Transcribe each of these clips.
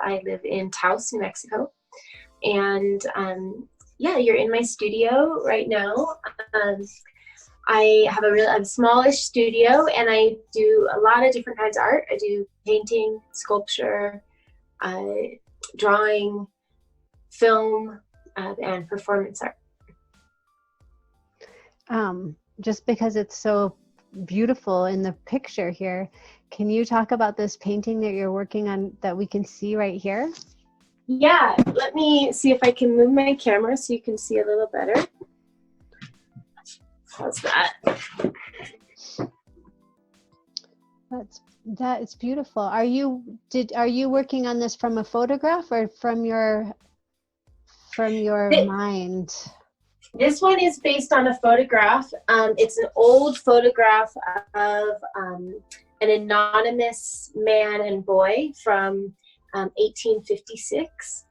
I live in Taos, New Mexico. And yeah, you're in my studio right now. I have a smallish studio, and I do a lot of different kinds of art. I do painting, sculpture, drawing, film, and performance art. Just because it's so beautiful in the picture here, can you talk about this painting that you're working on that we can see right here? Yeah, let me see if I can move my camera so you can see a little better. How's that? That is beautiful. Are you working on this from a photograph or from your mind? This one is based on a photograph. It's an old photograph of an anonymous man and boy from 1856.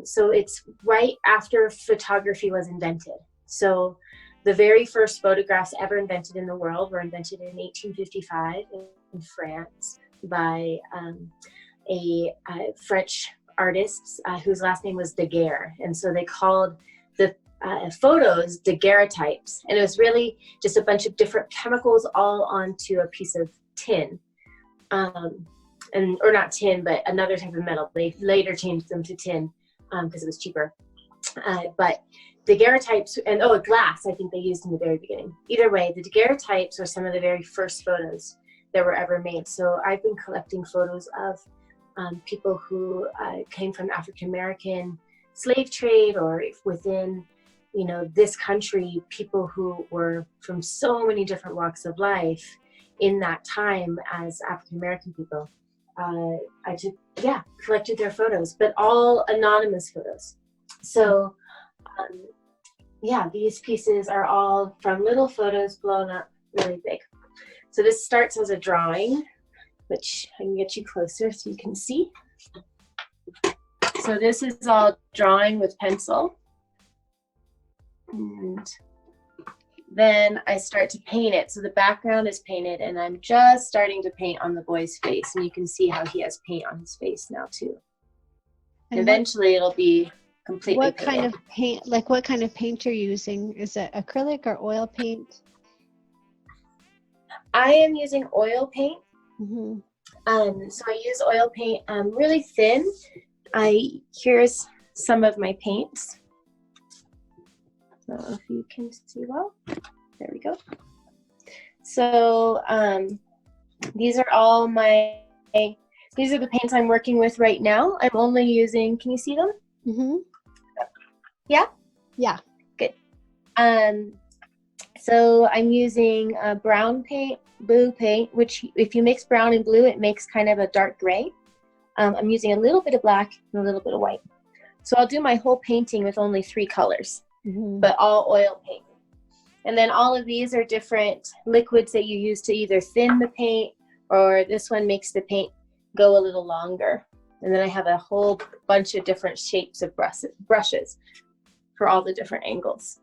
So it's right after photography was invented. So the very first photographs ever invented in the world were invented in 1855 in France by a French artist whose last name was Daguerre. And so they called the photos daguerreotypes. And it was really just a bunch of different chemicals all onto a piece of tin. Or not tin, but another type of metal. They later changed them to tin because it was cheaper. But daguerreotypes, and glass, I think they used in the very beginning. Either way, the daguerreotypes are some of the very first photos that were ever made. So I've been collecting photos of people who came from African American slave trade, or within, this country, people who were from so many different walks of life in that time as African American people. I just, collected their photos, but all anonymous photos. So, these pieces are all from little photos blown up really big. So this starts as a drawing, which I can get you closer so you can see. So this is all drawing with pencil. And then I start to paint it. So the background is painted, and I'm just starting to paint on the boy's face. And you can see how he has paint on his face now too. And eventually it'll be completely What painted. kind of paint, what kind of paint you're using? Is it acrylic or oil paint? I am using oil paint. Mm-hmm. So I use oil paint really thin. Here's some of my paints. I don't know if you can see well. There we go. So these are all these are the paints I'm working with right now. I'm only using, can you see them? Mm-hmm. Yeah? Yeah. Good. So I'm using brown paint, blue paint, which if you mix brown and blue, it makes kind of a dark gray. I'm using a little bit of black and a little bit of white. So I'll do my whole painting with only 3 colors, but all oil paint. And then all of these are different liquids that you use to either thin the paint, or this one makes the paint go a little longer. And then I have a whole bunch of different shapes of brushes for all the different angles.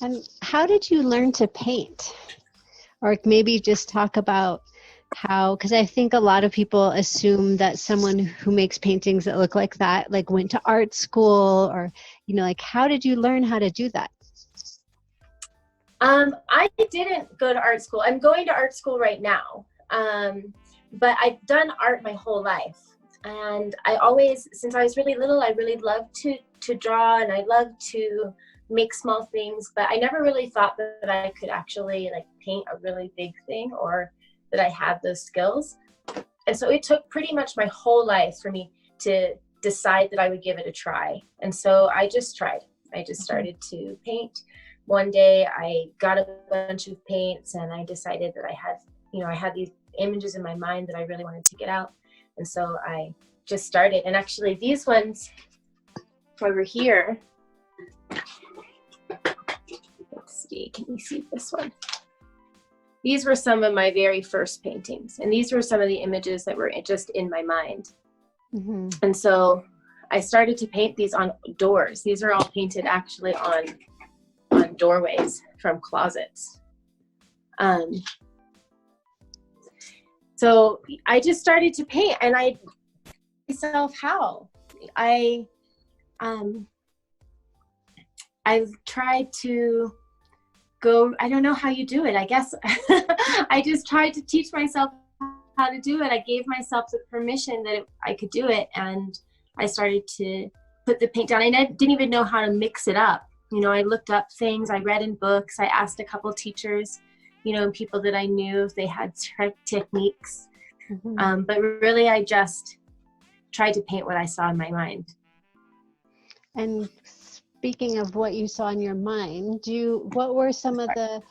And how did you learn to paint? Or maybe just talk about how, because I think a lot of people assume that someone who makes paintings that look like that, went to art school, or, how did you learn how to do that? I didn't go to art school. I'm going to art school right now. But I've done art my whole life. And I always, since I was really little, I really loved to draw, and I loved to make small things, but I never really thought that I could actually paint a really big thing, or that I had those skills. And so it took pretty much my whole life for me to decide that I would give it a try. And so I just tried. I just started to paint. One day I got a bunch of paints, and I decided that I had these images in my mind that I really wanted to get out. And so I just started. And actually these ones over here, let's see, can you see this one? These were some of my very first paintings. And these were some of the images that were just in my mind. Mm-hmm. And so I started to paint these on doors. These are all painted actually on doorways from closets. So I just started to paint, and I myself how. I've tried to go, I don't know how you do it. I guess I just tried to teach myself how to do it. I gave myself the permission that I could do it. And I started to put the paint down. I didn't even know how to mix it up. I looked up things, I read in books, I asked a couple teachers, and people that I knew if they had techniques. Mm-hmm. But really I just tried to paint what I saw in my mind. And speaking of what you saw in your mind, what were some of the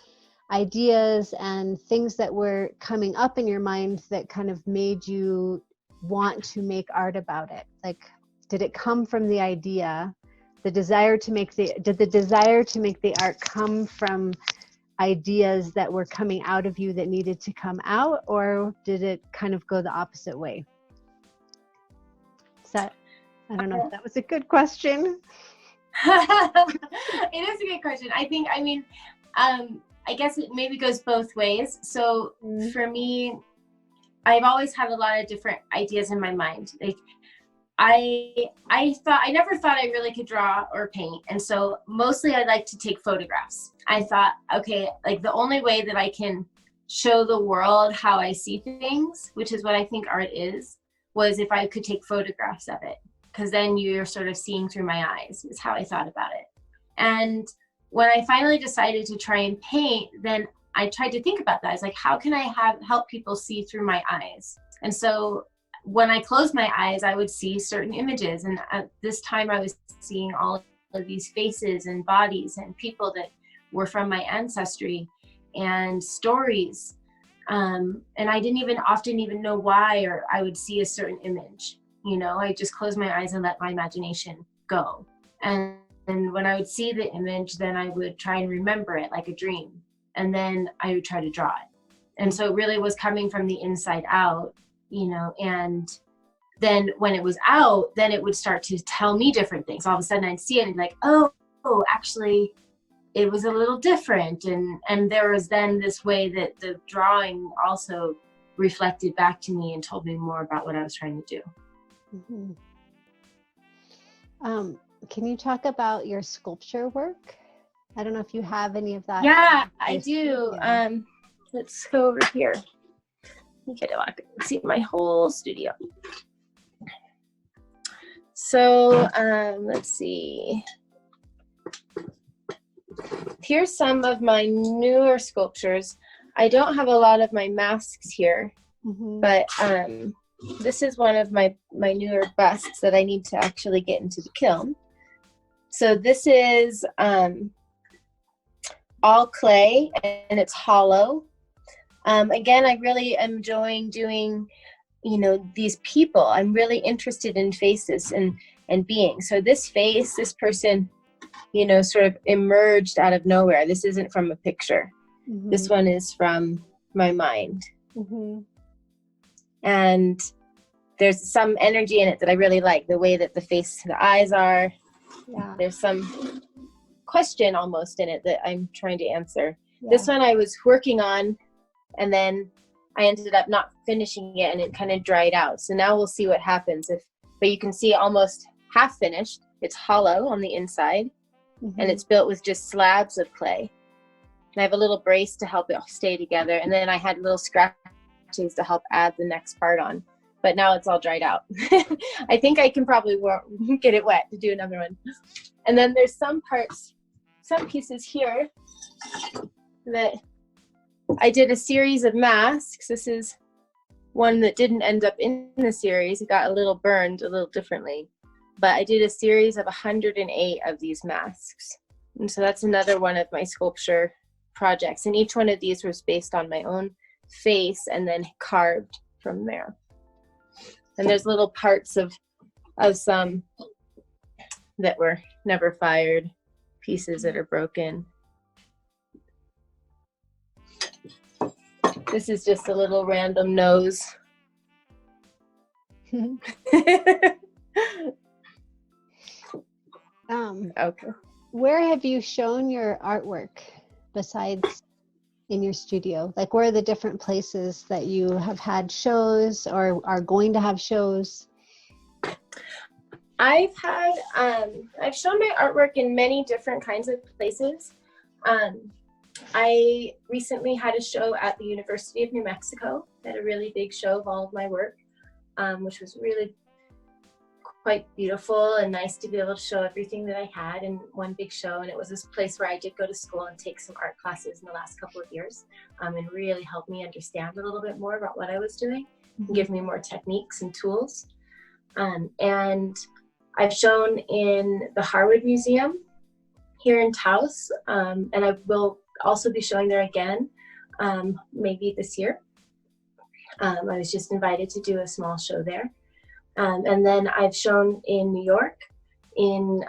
ideas and things that were coming up in your mind that kind of made you want to make art about it? Like, did it come from the idea, did the desire to make the art come from ideas that were coming out of you that needed to come out, or did it kind of go the opposite way? I don't know if that was a good question. It is a good question. I guess it maybe goes both ways. So for me, I've always had a lot of different ideas in my mind. Like I never thought I really could draw or paint. And so mostly I like to take photographs. I thought, okay, like the only way that I can show the world how I see things, which is what I think art is, was if I could take photographs of it. Because then you're sort of seeing through my eyes, is how I thought about it. And when I finally decided to try and paint, then I tried to think about that. I was like, how can I help people see through my eyes? And so when I closed my eyes, I would see certain images. And at this time I was seeing all of these faces and bodies and people that were from my ancestry and stories. And I didn't often even know why, or I would see a certain image. I just closed my eyes and let my imagination go. And when I would see the image, then I would try and remember it like a dream. And then I would try to draw it. And so it really was coming from the inside out, and then when it was out, then it would start to tell me different things. All of a sudden I'd see it and be like, oh, actually it was a little different. And there was then this way that the drawing also reflected back to me and told me more about what I was trying to do. Mm-hmm. Can you talk about your sculpture work? I don't know if you have any of that. Yeah, I do. Let's go over here. Okay, I can see my whole studio. So let's see. Here's some of my newer sculptures. I don't have a lot of my masks here, but this is one of my newer busts that I need to actually get into the kiln. So this is all clay and it's hollow. Again, I really am enjoying doing, these people. I'm really interested in faces and beings. So this face, this person, sort of emerged out of nowhere. This isn't from a picture. Mm-hmm. This one is from my mind. Mm-hmm. And there's some energy in it that I really like, the way that the eyes are. Yeah. There's some question almost in it that I'm trying to answer. Yeah. This one I was working on, and then I ended up not finishing it, and it kind of dried out. So now we'll see what happens. But you can see almost half finished. It's hollow on the inside, and it's built with just slabs of clay. And I have a little brace to help it stay together, and then I had little scratches to help add the next part on. But now it's all dried out. I think I can probably get it wet to do another one. And then there's some pieces here that I did a series of masks. This is one that didn't end up in the series. It got a little burned a little differently. But I did a series of 108 of these masks. And so that's another one of my sculpture projects. And each one of these was based on my own face and then carved from there. And there's little parts of some that were never fired, pieces that are broken. This is just a little random nose. Okay. Where have you shown your artwork besides in your studio? Like, where are the different places that you have had shows or are going to have shows? I've shown my artwork in many different kinds of places. I recently had a show at the University of New Mexico. They had a really big show of all of my work, which was really quite beautiful and nice to be able to show everything that I had in one big show. And it was this place where I did go to school and take some art classes in the last couple of years, and really helped me understand a little bit more about what I was doing and give me more techniques and tools. And I've shown in the Harwood Museum here in Taos, and I will also be showing there again, maybe this year. I was just invited to do a small show there. And then I've shown in New York in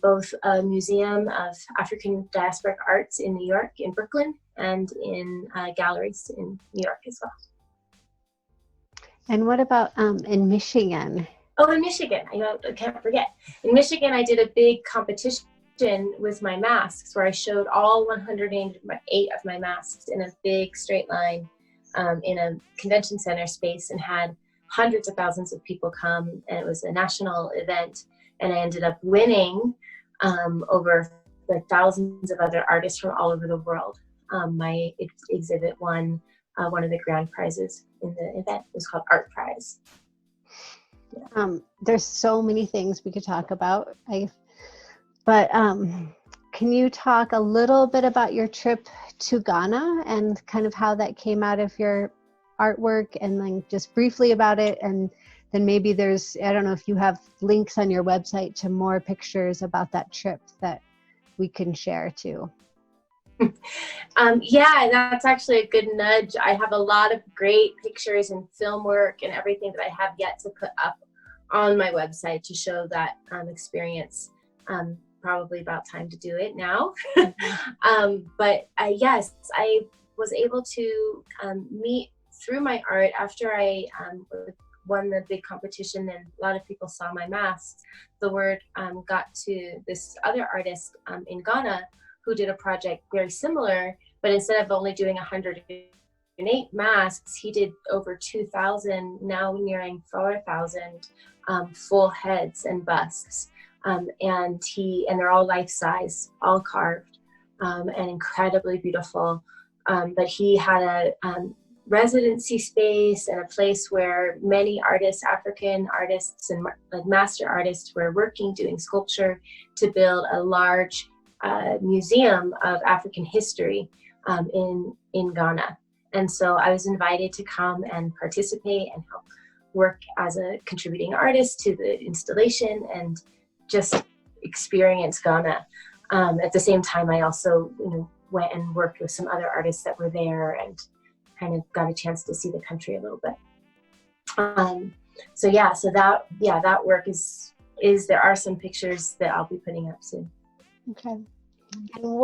both a Museum of African Diasporic Arts in New York, in Brooklyn, and in galleries in New York as well. And what about in Michigan? Oh, in Michigan, I can't forget. In Michigan, I did a big competition with my masks where I showed all 108 of my masks in a big straight line in a convention center space, and had hundreds of thousands of people come, and it was a national event, and I ended up winning over thousands of other artists from all over the world. My exhibit won one of the grand prizes in the event. It was called Art Prize. Yeah. There's so many things we could talk about, but can you talk a little bit about your trip to Ghana and kind of how that came out of your artwork, and then just briefly about it, and then maybe there's, I don't know if you have links on your website to more pictures about that trip that we can share too. Yeah, that's actually a good nudge. I have a lot of great pictures and film work and everything that I have yet to put up on my website to show that experience. Probably about time to do it now. But yes, I was able to meet through my art after I won the big competition, and a lot of people saw my masks. The word got to this other artist in Ghana who did a project very similar, but instead of only doing 108 masks, he did over 2,000, now nearing 4,000 full heads and busts. And they're all life size, all carved, and incredibly beautiful. But he had a residency space and a place where many artists, African artists and master artists, were working, doing sculpture to build a large museum of African history in Ghana. And so I was invited to come and participate and help work as a contributing artist to the installation and just experience Ghana. At the same time, I also went and worked with some other artists that were there and kind of got a chance to see the country a little bit. So that work is there are some pictures that I'll be putting up soon. Okay. And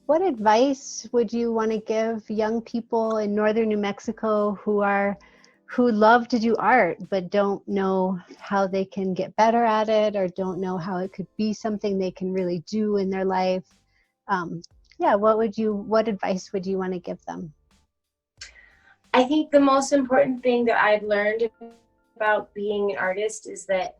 what advice would you want to give young people in northern New Mexico who love to do art but don't know how they can get better at it, or don't know how it could be something they can really do in their life? What advice would you want to give them? I think the most important thing that I've learned about being an artist is that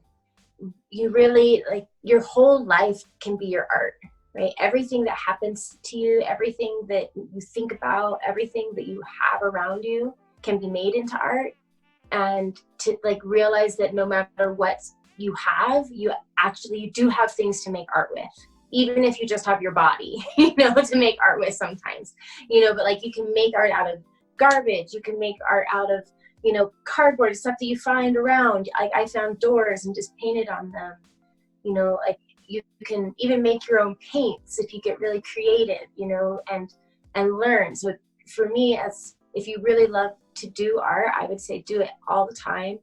you really, your whole life can be your art, right? Everything that happens to you, everything that you think about, everything that you have around you can be made into art. And to realize that no matter what you have, you do have things to make art with, even if you just have your body, to make art with sometimes, but you can make art out of garbage. You can make art out of, cardboard, stuff that you find around. I found doors and just painted on them. You can even make your own paints if you get really creative, and learn. So for me, if you really love to do art, I would say do it all the time.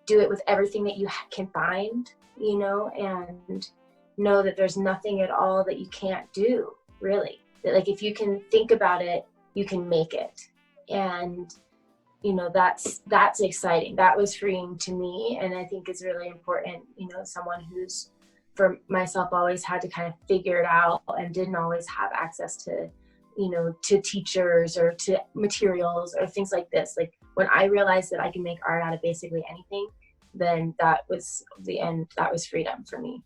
Do it with everything that you can find, and know that there's nothing at all that you can't do, really. That if you can think about it, you can make it. And that's exciting. That was freeing to me, and I think is really important. Someone who's, for myself, always had to kind of figure it out and didn't always have access to you know, to teachers or to materials or things like this. Like when I realized that I can make art out of basically anything, then that was the end. That was freedom for me.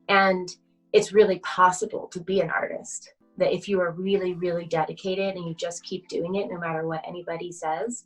And it's really possible to be an artist, that if you are really, really dedicated and you just keep doing it, no matter what anybody says,